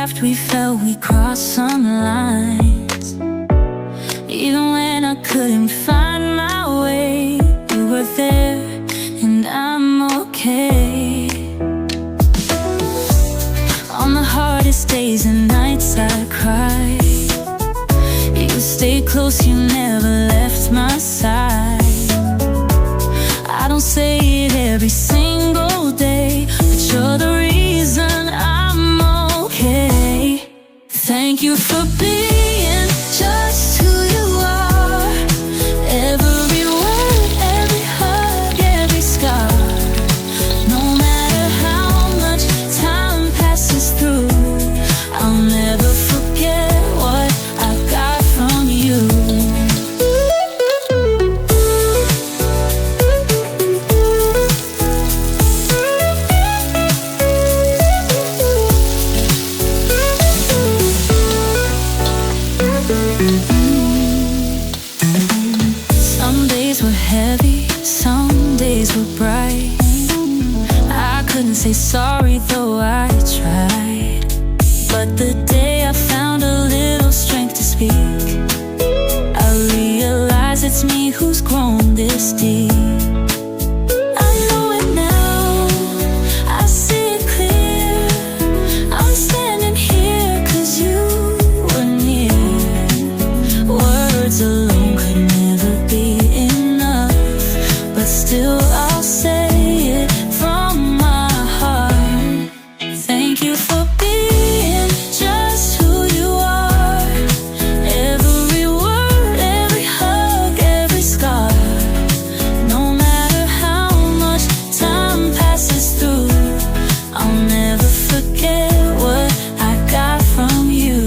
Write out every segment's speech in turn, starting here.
laughed, we felt, we crossed some lines. Even when I couldn't find my way, you were there, and I'm okay. On the hardest days and nights I cried, you stayed close, you never left my side. I don't say it every single day, but you're the reason I'm okay. Thank you for being just who you are. Every word, every hug, every scar. No matter how much time passes through, I'll never forget what I got from you. Some days were heavy, some days were bright. I couldn't say sorry though I tried. But the day I found a little strength to speak, I realize it's me who's grown this deep. I know it now, I see it clear. I'm standing here 'cause you were near. Words alone could never be enough, but still I'll say it from my heart. Thank you for being just who you are. Every word, every hug, every scar. No matter how much time passes through, I'll never forget what I got from you.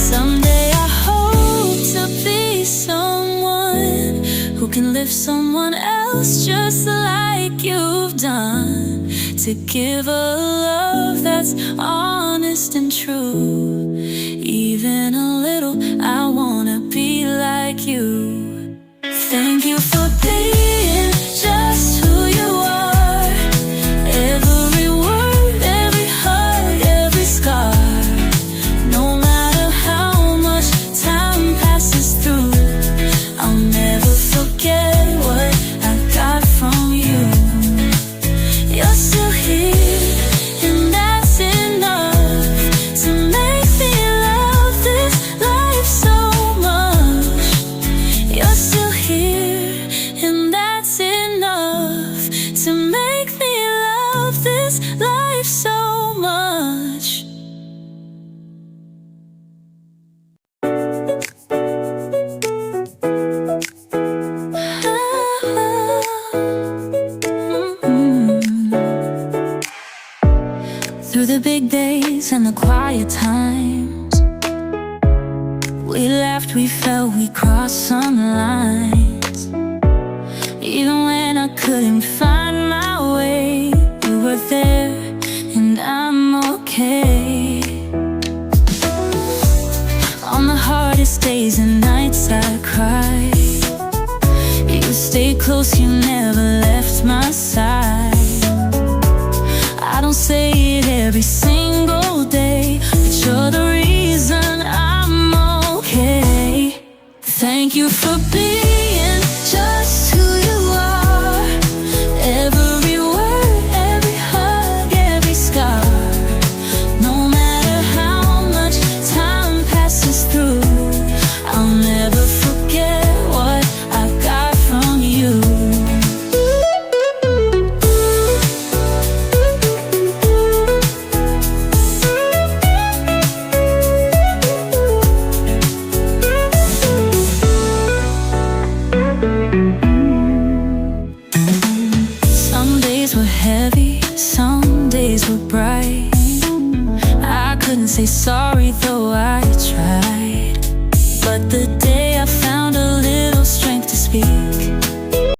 Someday I hope to be someone who can lift someone else just like you've done. To give a love that's honest and true. Even a little, I wanna be like you. Thank you for being just who you are. Every word, every hug, every scar. No matter how much time passes through, I'll never forget what I got from you. You're still here, and that's enough to make me love this life so much. You're still here, and that's enough to make me love this life so much. Through the big days and the quiet times, we laughed, we felt, we crossed some lines. Even when I couldn't find my way, you were there, and I'm okay. On the hardest days and nights I cried, you stayed close, you never left my side. I don't say it every single day, but you're the reason I'm okay. Thank you for being